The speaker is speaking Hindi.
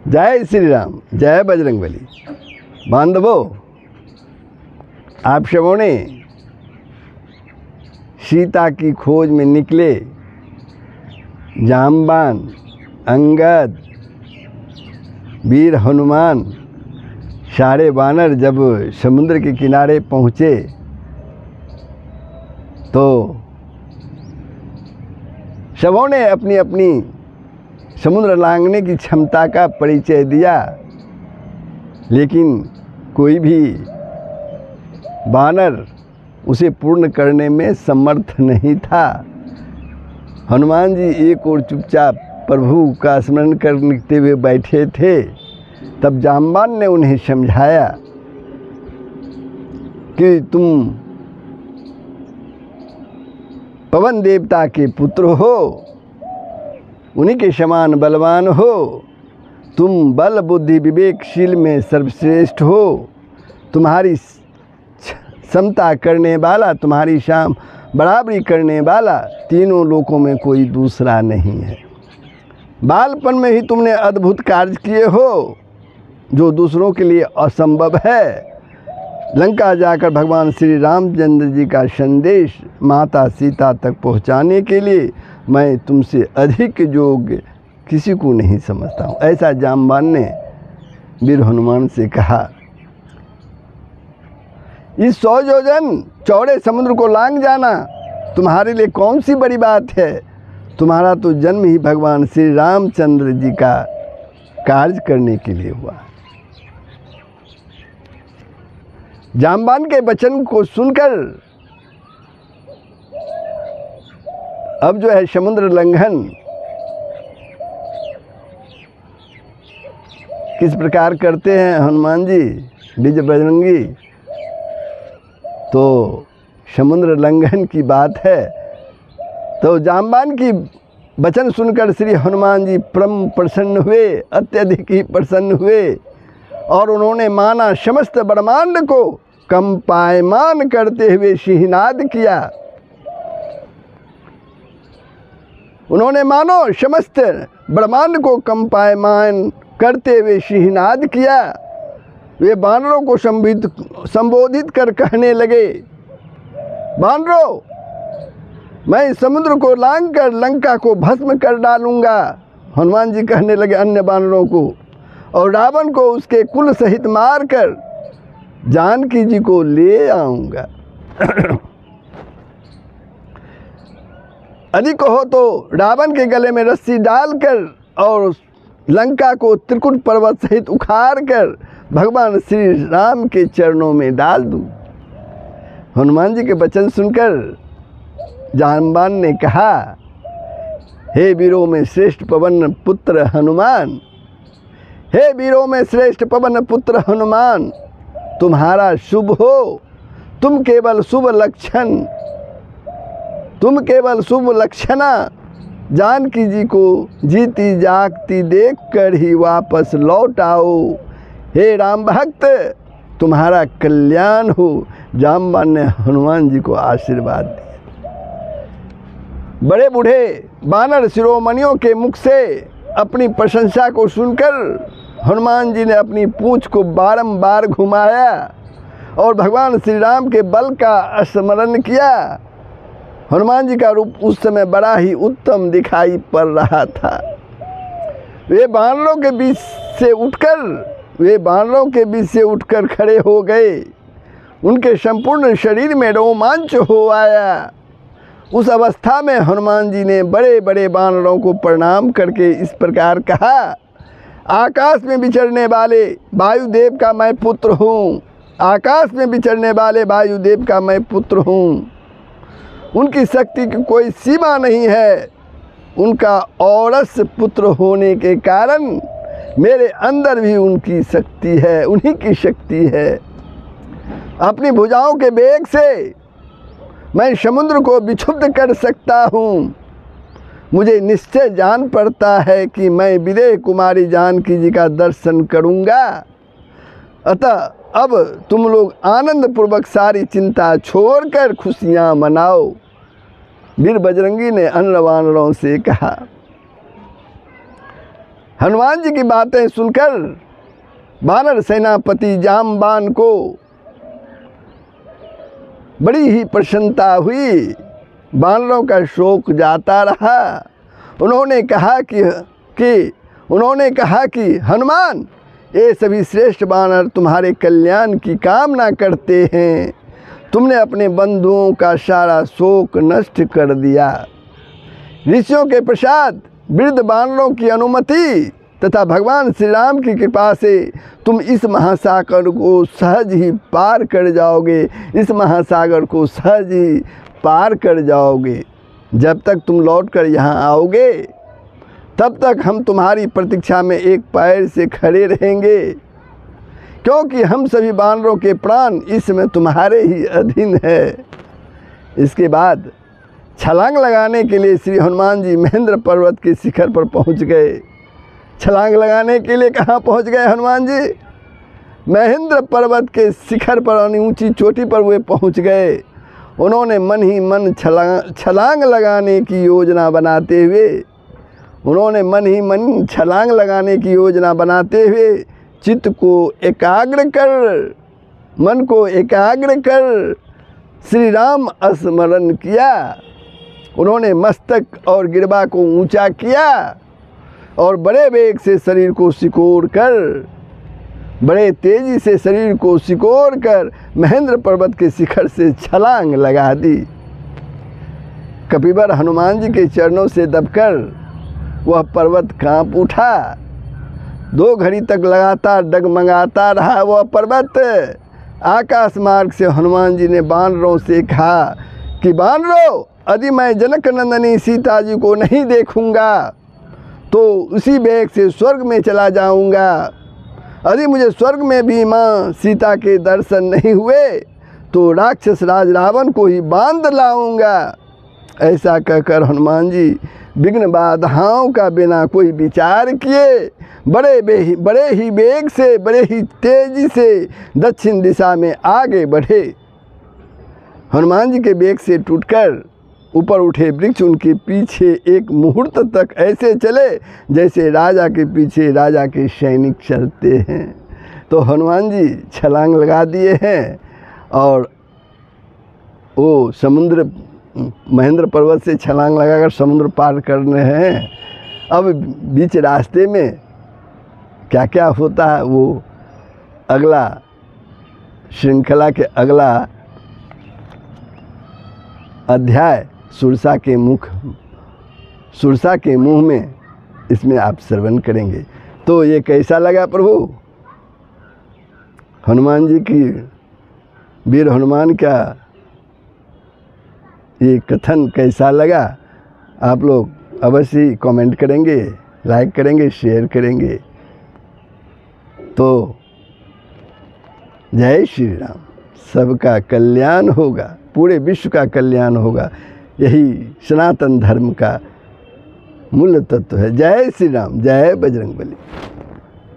जय श्री राम, जय बजरंगबली। बांधवों, आप सबों ने सीता की खोज में निकले जामबान, अंगद, वीर हनुमान, सारे वानर जब समुद्र के किनारे पहुँचे तो सबों ने अपनी अपनी समुद्र लांघने की क्षमता का परिचय दिया, लेकिन कोई भी वानर उसे पूर्ण करने में समर्थ नहीं था। हनुमान जी एक और चुपचाप प्रभु का स्मरण करते हुए बैठे थे। तब जामबान ने उन्हें समझाया कि तुम पवन देवता के पुत्र हो, उन्हीं के समान बलवान हो, तुम बल बुद्धि विवेकशील में सर्वश्रेष्ठ हो, तुम्हारी समता करने वाला, तुम्हारी शाम बराबरी करने वाला तीनों लोकों में कोई दूसरा नहीं है। बालपन में ही तुमने अद्भुत कार्य किए हो जो दूसरों के लिए असंभव है। लंका जाकर भगवान श्री रामचंद्र जी का संदेश माता सीता तक पहुंचाने के लिए मैं तुमसे अधिक योग्य किसी को नहीं समझता हूँ। ऐसा जामबान ने वीर हनुमान से कहा। इस 100 योजन चौड़े समुद्र को लांघ जाना तुम्हारे लिए कौन सी बड़ी बात है। तुम्हारा तो जन्म ही भगवान श्री रामचंद्र जी का कार्य करने के लिए हुआ। जामबान के वचन को सुनकर अब जो है समुद्र लंघन किस प्रकार करते हैं हनुमान जी विजय बजरंगी, तो समुद्र लंघन की बात है। तो जामबान की वचन सुनकर श्री हनुमान जी परम प्रसन्न हुए, अत्यधिक ही प्रसन्न हुए और उन्होंने माना समस्त ब्रह्मांड को कंपायमान करते हुए सिंहनाद किया। उन्होंने मानो समस्त ब्रह्मांड को कंपायमान करते हुए सिंहनाद किया। वे वानरों को संबोधित कर कहने लगे, वानरों, मैं समुद्र को लांघ कर लंका को भस्म कर डालूंगा। हनुमान जी कहने लगे अन्य वानरों को, और रावण को उसके कुल सहित मार कर जानकी जी को ले आऊँगा। अधिक हो तो रावण के गले में रस्सी डालकर और लंका को त्रिकुट पर्वत सहित उखाड़ कर भगवान श्री राम के चरणों में डाल दूं। हनुमान जी के वचन सुनकर जामबान ने कहा, हे वीरों में श्रेष्ठ पवन पुत्र हनुमान, हे वीरों में श्रेष्ठ पवन पुत्र हनुमान, तुम्हारा शुभ हो। तुम केवल शुभ लक्षणा जानकी जी को जीती जागती देख कर ही वापस लौट आओ। हे राम भक्त, तुम्हारा कल्याण हो। जामबान ने हनुमान जी को आशीर्वाद दिया। बड़े बूढ़े वानर शिरोमणियों के मुख से अपनी प्रशंसा को सुनकर हनुमान जी ने अपनी पूंछ को बारंबार घुमाया और भगवान श्री राम के बल का स्मरण किया। हनुमान जी का रूप उस समय बड़ा ही उत्तम दिखाई पड़ रहा था। वे वानरों के बीच से उठकर खड़े हो गए। उनके संपूर्ण शरीर में रोमांच हो आया। उस अवस्था में हनुमान जी ने बड़े बड़े वानरों को प्रणाम करके इस प्रकार कहा, आकाश में विचरने वाले वायुदेव का मैं पुत्र हूँ। आकाश में विचरने वाले वायुदेव का मैं पुत्र हूँ। उनकी शक्ति की कोई सीमा नहीं है। उनका औरस पुत्र होने के कारण मेरे अंदर भी उनकी शक्ति है, उन्हीं की शक्ति है। अपनी भुजाओं के वेग से मैं समुद्र को विक्षुब्ध कर सकता हूँ। मुझे निश्चय जान पड़ता है कि मैं विदेह कुमारी जानकी जी का दर्शन करूँगा। अतः अब तुम लोग आनंद पूर्वक सारी चिंता छोड़कर खुशियाँ मनाओ। वीर बजरंगी ने अन्य वानरों से कहा। हनुमान जी की बातें सुनकर वानर सेनापति जामवान को बड़ी ही प्रसन्नता हुई। वानरों का शोक जाता रहा। उन्होंने कहा कि हनुमान, ये सभी श्रेष्ठ वानर तुम्हारे कल्याण की कामना करते हैं। तुमने अपने बंधुओं का सारा शोक नष्ट कर दिया। ऋषियों के प्रसाद, वृद्ध वानरों की अनुमति तथा भगवान श्री राम की कृपा से तुम इस महासागर को सहज ही पार कर जाओगे। इस महासागर को सहज ही पार कर जाओगे। जब तक तुम लौटकर यहाँ आओगे तब तक हम तुम्हारी प्रतीक्षा में एक पैर से खड़े रहेंगे, क्योंकि हम सभी वानरों के प्राण इसमें तुम्हारे ही अधीन है। इसके बाद छलांग लगाने के लिए श्री हनुमान जी महेंद्र पर्वत के शिखर पर पहुंच गए। छलांग लगाने के लिए कहाँ पहुंच गए हनुमान जी? महेंद्र पर्वत के शिखर पर, ऊंची चोटी पर वे पहुंच गए। उन्होंने मन ही मन छलांग लगाने की योजना बनाते हुए चित्त को एकाग्र कर, मन को एकाग्र कर श्री राम स्मरण किया। उन्होंने मस्तक और गिरबा को ऊंचा किया और बड़े वेग से शरीर को सिकोड़ कर, बड़े तेजी से शरीर को सिकोड़ कर महेंद्र पर्वत के शिखर से छलांग लगा दी। कपिवर हनुमान जी के चरणों से दबकर वह पर्वत कांप उठा। 2 घड़ी तक लगातार डगमगाता रहा वह पर्वत। आकाश मार्ग से हनुमान जी ने वानरों से कहा कि वानरों, यदि मैं जनक नंदनी सीता जी को नहीं देखूंगा तो उसी वेग से स्वर्ग में चला जाऊंगा। यदि मुझे स्वर्ग में भी माँ सीता के दर्शन नहीं हुए तो राक्षस राज रावण को ही बांध लाऊंगा। ऐसा कहकर हनुमान जी विघ्न बाधाओं का बिना कोई विचार किए बड़े ही वेग से, बड़े ही तेजी से दक्षिण दिशा में आगे बढ़े। हनुमान जी के वेग से टूटकर ऊपर उठे वृक्ष उनके पीछे एक मुहूर्त तक ऐसे चले जैसे राजा के पीछे राजा के सैनिक चलते हैं। तो हनुमान जी छलांग लगा दिए हैं और वो समुद्र, महेंद्र पर्वत से छलांग लगाकर समुद्र पार करने हैं। अब बीच रास्ते में क्या क्या होता है वो अगला श्रृंखला के अगला अध्याय सुरसा के मुंह में, इसमें आप श्रवण करेंगे। तो ये कैसा लगा प्रभु? हनुमान जी की, वीर हनुमान का ये कथन कैसा लगा? आप लोग अवश्य कमेंट करेंगे, लाइक करेंगे, शेयर करेंगे। तो जय श्री राम। सबका कल्याण होगा, पूरे विश्व का कल्याण होगा। यही सनातन धर्म का मूल तत्व है। जय श्री राम, जय बजरंगबली।